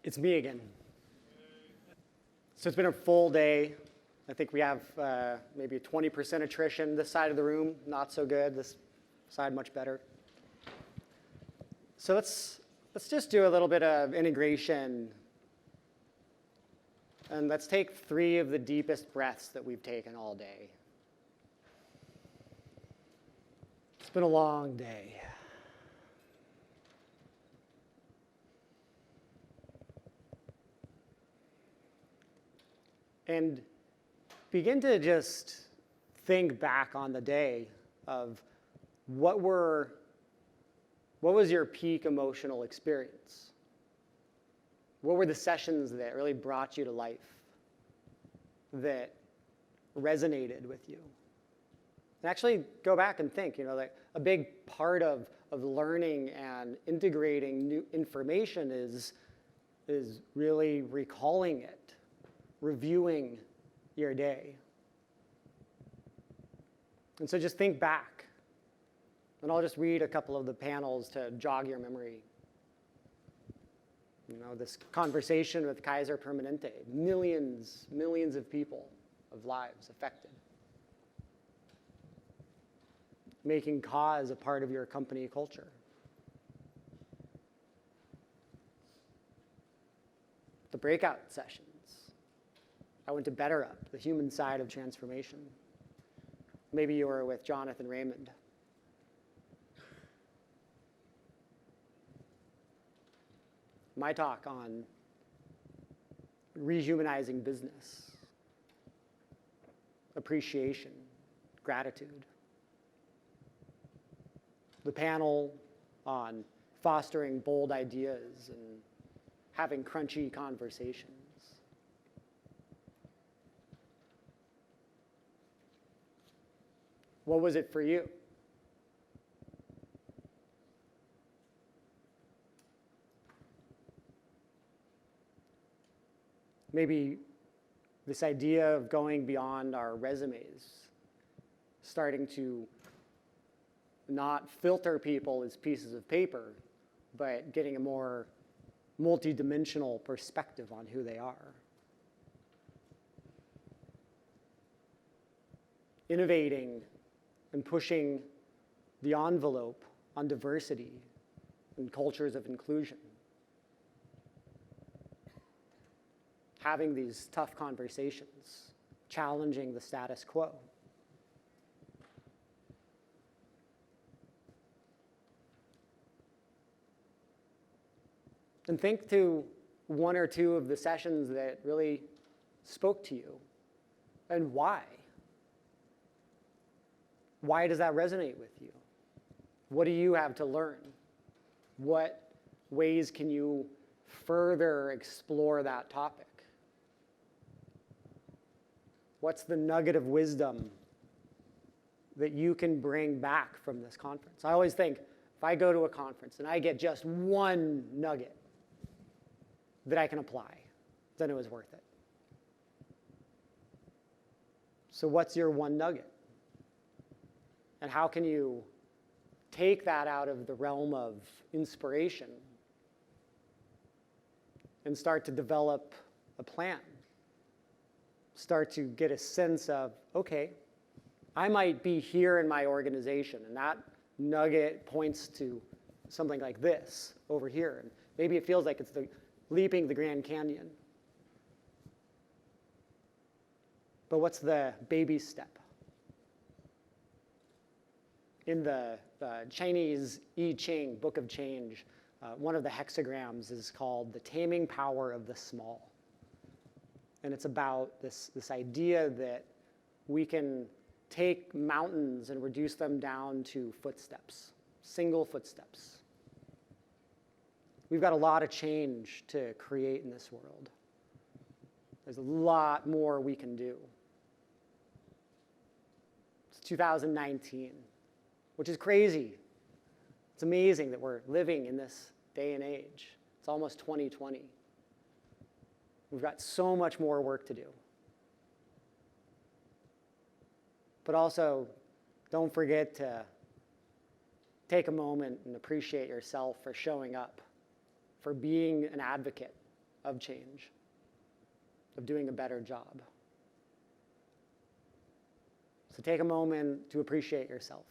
It's me again. So it's been a full day. I think we have maybe a 20% attrition this side of the room, not so good. This side much better. So let's just do a little bit of integration. And let's take 3 of the deepest breaths that we've taken all day. It's been a long day. And begin to just think back on the day of what was your peak emotional experience? What were the sessions that really brought you to life, that resonated with you? And actually go back and think, like a big part of learning and integrating new information is really recalling it, reviewing your day. And so just think back. And I'll just read a couple of the panels to jog your memory. This conversation with Kaiser Permanente, millions of people, of lives affected. Making cause a part of your company culture. The breakout sessions. I went to Better Up, the human side of transformation. Maybe you were with Jonathan Raymond. My talk on rehumanizing business, appreciation, gratitude. The panel on fostering bold ideas and having crunchy conversations. What was it for you? Maybe this idea of going beyond our resumes, starting to not filter people as pieces of paper, but getting a more multidimensional perspective on who they are. Innovating and pushing the envelope on diversity and cultures of inclusion. Having these tough conversations, challenging the status quo. And think to 1 or 2 of the sessions that really spoke to you, and why. Why does that resonate with you? What do you have to learn? What ways can you further explore that topic? What's the nugget of wisdom that you can bring back from this conference? I always think, if I go to a conference and I get just one nugget that I can apply, then it was worth it. So what's your one nugget? And how can you take that out of the realm of inspiration and start to develop a plan? Start to get a sense of, okay, I might be here in my organization, and that nugget points to something like this over here. And maybe it feels like it's leaping the Grand Canyon. But what's the baby step? In the Chinese I Ching, Book of Change, one of the hexagrams is called the taming power of the small. And it's about this idea that we can take mountains and reduce them down to footsteps, single footsteps. We've got a lot of change to create in this world. There's a lot more we can do. It's 2019. Which is crazy. It's amazing that we're living in this day and age. It's almost 2020. We've got so much more work to do. But also, don't forget to take a moment and appreciate yourself for showing up, for being an advocate of change, of doing a better job. So take a moment to appreciate yourself.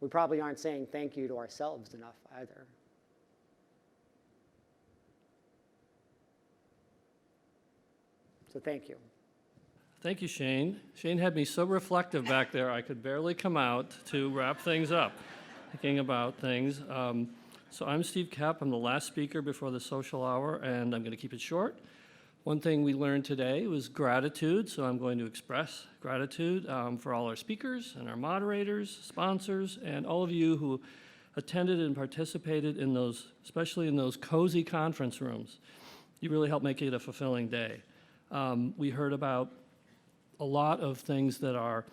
We probably aren't saying thank you to ourselves enough either. So thank you. Thank you, Shane. Shane had me so reflective back there, I could barely come out to wrap things up, thinking about things. So I'm Steve Koepp. I'm the last speaker before the social hour, and I'm going to keep it short. One thing we learned today was gratitude, so I'm going to express gratitude for all our speakers and our moderators, sponsors, and all of you who attended and participated in those, especially in those cozy conference rooms. You really helped make it a fulfilling day. We heard about a lot of things that are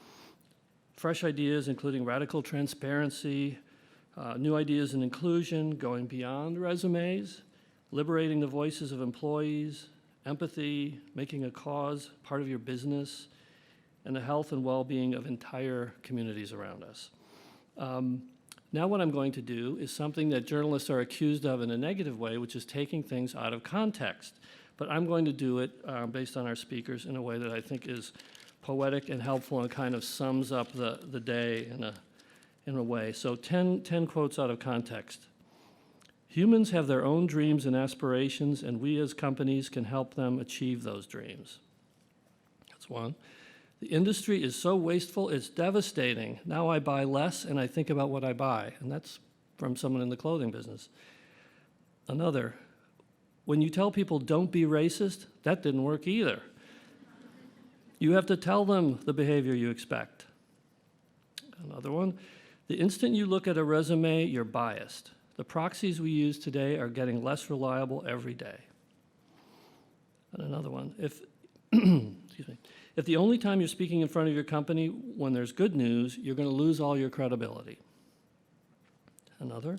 fresh ideas, including radical transparency, new ideas in inclusion, going beyond resumes, liberating the voices of employees, empathy, making a cause part of your business, and the health and well-being of entire communities around us. Now what I'm going to do is something that journalists are accused of in a negative way, which is taking things out of context. But I'm going to do it based on our speakers in a way that I think is poetic and helpful and kind of sums up the day in a way. So 10 quotes out of context. Humans have their own dreams and aspirations, and we as companies can help them achieve those dreams. That's one. The industry is so wasteful, it's devastating. Now I buy less and I think about what I buy. And that's from someone in the clothing business. Another, when you tell people don't be racist, that didn't work either. You have to tell them the behavior you expect. Another one, the instant you look at a resume, you're biased. The proxies we use today are getting less reliable every day. And another one, if the only time you're speaking in front of your company when there's good news, you're going to lose all your credibility. Another,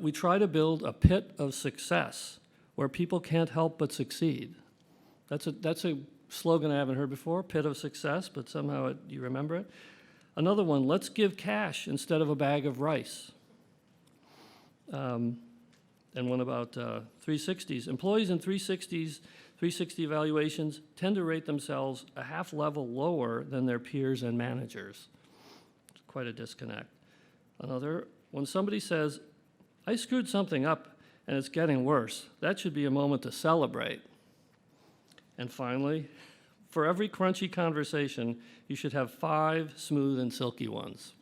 we try to build a pit of success where people can't help but succeed. That's a slogan I haven't heard before, pit of success, but somehow you remember it. Another one, let's give cash instead of a bag of rice. And one about 360s. Employees in 360 evaluations tend to rate themselves a half level lower than their peers and managers. It's quite a disconnect. Another, when somebody says, I screwed something up and it's getting worse, that should be a moment to celebrate. And finally, for every crunchy conversation, you should have 5 smooth and silky ones.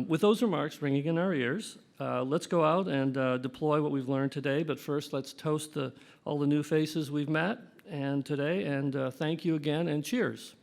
With those remarks ringing in our ears, let's go out and deploy what we've learned today. But first, let's toast all the new faces we've met today, and thank you again, and cheers.